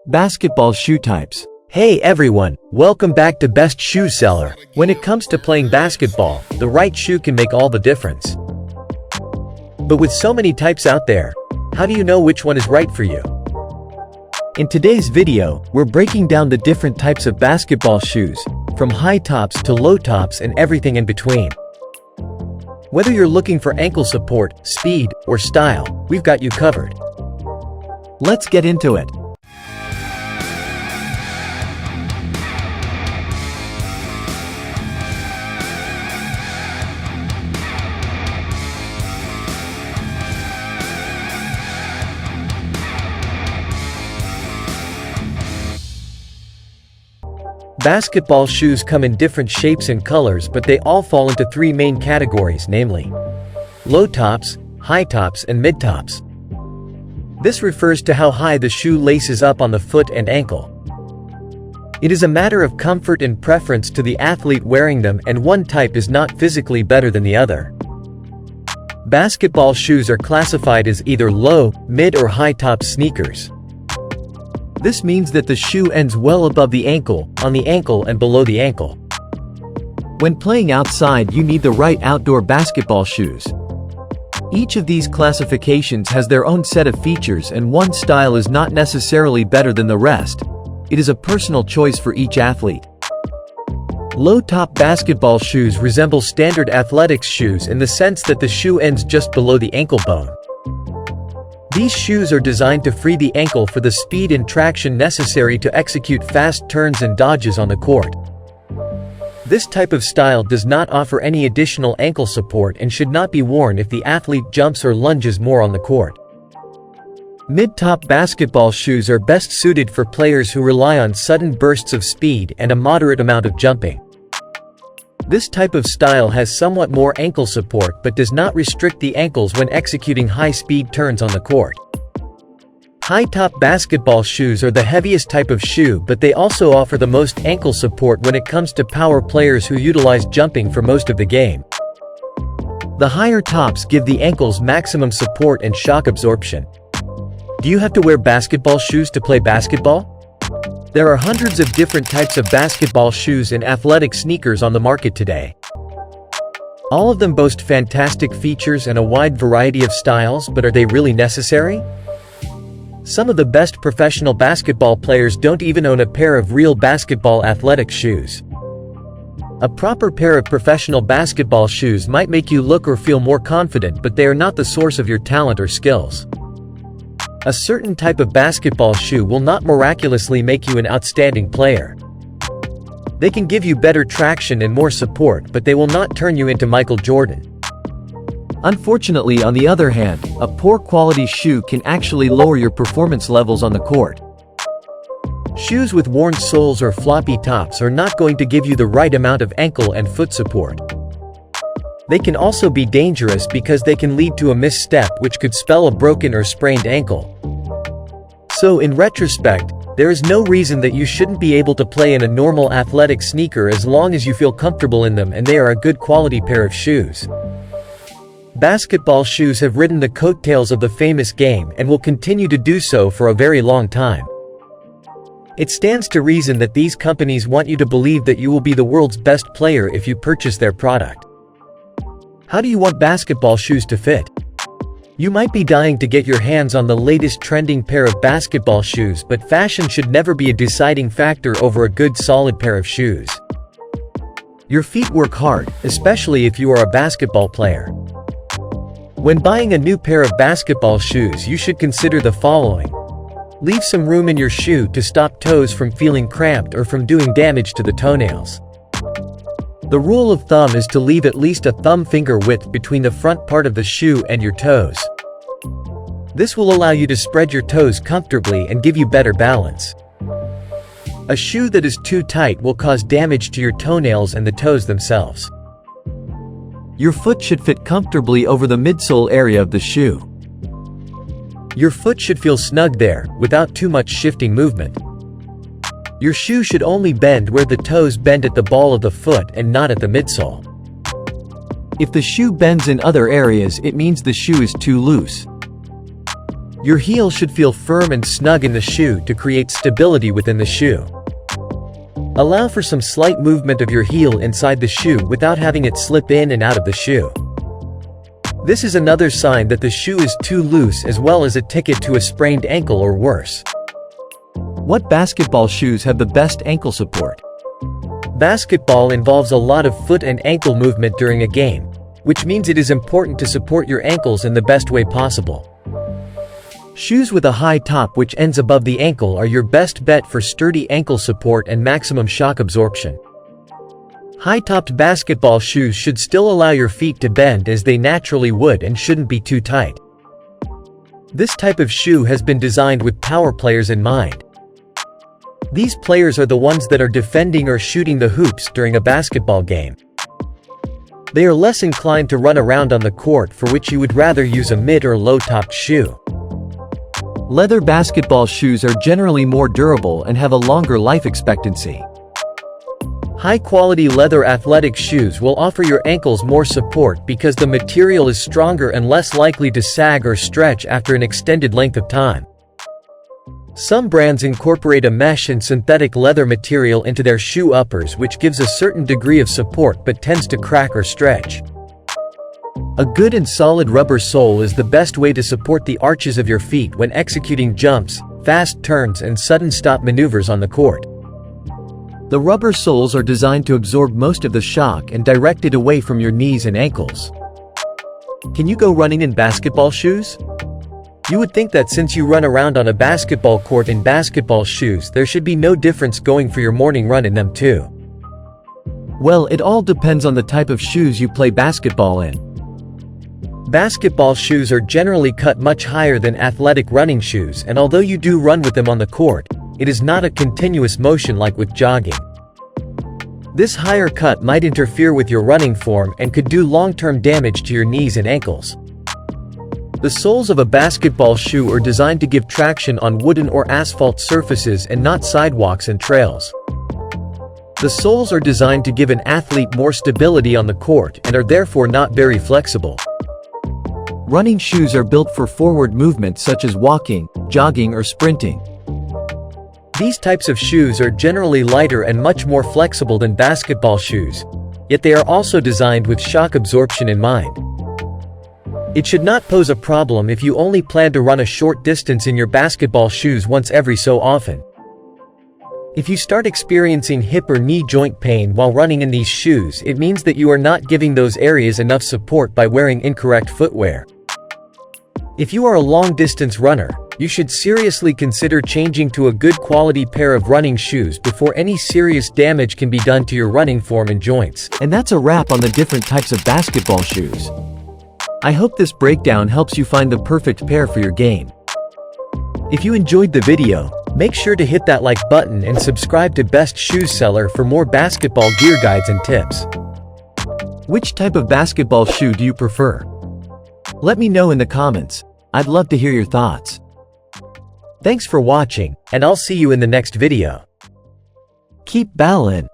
Basketball shoe types. Hey everyone, welcome back to Best Shoe Seller. When it comes to playing basketball, the right shoe can make all the difference. But with so many types out there, how do you know which one is right for you? In today's video, we're breaking down the different types of basketball shoes, from high tops to low tops and everything in between. Whether you're looking for ankle support, speed, or style, we've got you covered. Let's get into it. Basketball shoes come in different shapes and colors, but they all fall into three main categories, namely low tops, high tops, and mid tops. This refers to how high the shoe laces up on the foot and ankle. It is a matter of comfort and preference to the athlete wearing them, and one type is not physically better than the other. Basketball shoes are classified as either low, mid, or high top sneakers. This means that the shoe ends well above the ankle, on the ankle, and below the ankle. When playing outside, you need the right outdoor basketball shoes. Each of these classifications has their own set of features, and one style is not necessarily better than the rest. It is a personal choice for each athlete. Low-top basketball shoes resemble standard athletics shoes in the sense that the shoe ends just below the ankle bone. These shoes are designed to free the ankle for the speed and traction necessary to execute fast turns and dodges on the court. This type of style does not offer any additional ankle support and should not be worn if the athlete jumps or lunges more on the court. Mid-top basketball shoes are best suited for players who rely on sudden bursts of speed and a moderate amount of jumping. This type of style has somewhat more ankle support but does not restrict the ankles when executing high-speed turns on the court. High-top basketball shoes are the heaviest type of shoe, but they also offer the most ankle support when it comes to power players who utilize jumping for most of the game. The higher tops give the ankles maximum support and shock absorption. Do you have to wear basketball shoes to play basketball? There are hundreds of different types of basketball shoes and athletic sneakers on the market today. All of them boast fantastic features and a wide variety of styles, but are they really necessary? Some of the best professional basketball players don't even own a pair of real basketball athletic shoes. A proper pair of professional basketball shoes might make you look or feel more confident, but they are not the source of your talent or skills. A certain type of basketball shoe will not miraculously make you an outstanding player. They can give you better traction and more support, but they will not turn you into Michael Jordan. Unfortunately, on the other hand, a poor quality shoe can actually lower your performance levels on the court. Shoes with worn soles or floppy tops are not going to give you the right amount of ankle and foot support. They can also be dangerous because they can lead to a misstep, which could spell a broken or sprained ankle. So in retrospect, there is no reason that you shouldn't be able to play in a normal athletic sneaker as long as you feel comfortable in them and they are a good quality pair of shoes. Basketball shoes have ridden the coattails of the famous game and will continue to do so for a very long time. It stands to reason that these companies want you to believe that you will be the world's best player if you purchase their product. How do you want basketball shoes to fit? You might be dying to get your hands on the latest trending pair of basketball shoes, but fashion should never be a deciding factor over a good solid pair of shoes. Your feet work hard, especially if you are a basketball player. When buying a new pair of basketball shoes, you should consider the following. Leave some room in your shoe to stop toes from feeling cramped or from doing damage to the toenails. The rule of thumb is to leave at least a thumb finger width between the front part of the shoe and your toes. This will allow you to spread your toes comfortably and give you better balance. A shoe that is too tight will cause damage to your toenails and the toes themselves. Your foot should fit comfortably over the midsole area of the shoe. Your foot should feel snug there, without too much shifting movement. Your shoe should only bend where the toes bend at the ball of the foot and not at the midsole. If the shoe bends in other areas, it means the shoe is too loose. Your heel should feel firm and snug in the shoe to create stability within the shoe. Allow for some slight movement of your heel inside the shoe without having it slip in and out of the shoe. This is another sign that the shoe is too loose, as well as a ticket to a sprained ankle or worse. What basketball shoes have the best ankle support? Basketball involves a lot of foot and ankle movement during a game, which means it is important to support your ankles in the best way possible. Shoes with a high top which ends above the ankle are your best bet for sturdy ankle support and maximum shock absorption. High-topped basketball shoes should still allow your feet to bend as they naturally would and shouldn't be too tight. This type of shoe has been designed with power players in mind. These players are the ones that are defending or shooting the hoops during a basketball game. They are less inclined to run around on the court, for which you would rather use a mid or low-topped shoe. Leather basketball shoes are generally more durable and have a longer life expectancy. High-quality leather athletic shoes will offer your ankles more support because the material is stronger and less likely to sag or stretch after an extended length of time. Some brands incorporate a mesh and synthetic leather material into their shoe uppers, which gives a certain degree of support but tends to crack or stretch. A good and solid rubber sole is the best way to support the arches of your feet when executing jumps, fast turns, and sudden stop maneuvers on the court. The rubber soles are designed to absorb most of the shock and direct it away from your knees and ankles. Can you go running in basketball shoes? You would think that since you run around on a basketball court in basketball shoes, there should be no difference going for your morning run in them too. Well, it all depends on the type of shoes you play basketball in. Basketball shoes are generally cut much higher than athletic running shoes, and although you do run with them on the court, it is not a continuous motion like with jogging. This higher cut might interfere with your running form and could do long-term damage to your knees and ankles. The soles of a basketball shoe are designed to give traction on wooden or asphalt surfaces and not sidewalks and trails. The soles are designed to give an athlete more stability on the court and are therefore not very flexible. Running shoes are built for forward movement such as walking, jogging, or sprinting. These types of shoes are generally lighter and much more flexible than basketball shoes, yet they are also designed with shock absorption in mind. It should not pose a problem if you only plan to run a short distance in your basketball shoes once every so often. If you start experiencing hip or knee joint pain while running in these shoes, it means that you are not giving those areas enough support by wearing incorrect footwear. If you are a long-distance runner, you should seriously consider changing to a good quality pair of running shoes before any serious damage can be done to your running form and joints. And that's a wrap on the different types of basketball shoes. I hope this breakdown helps you find the perfect pair for your game. If you enjoyed the video, make sure to hit that like button and subscribe to Best Shoes Seller for more basketball gear guides and tips. Which type of basketball shoe do you prefer? Let me know in the comments. I'd love to hear your thoughts. Thanks for watching, and I'll see you in the next video. Keep ballin'.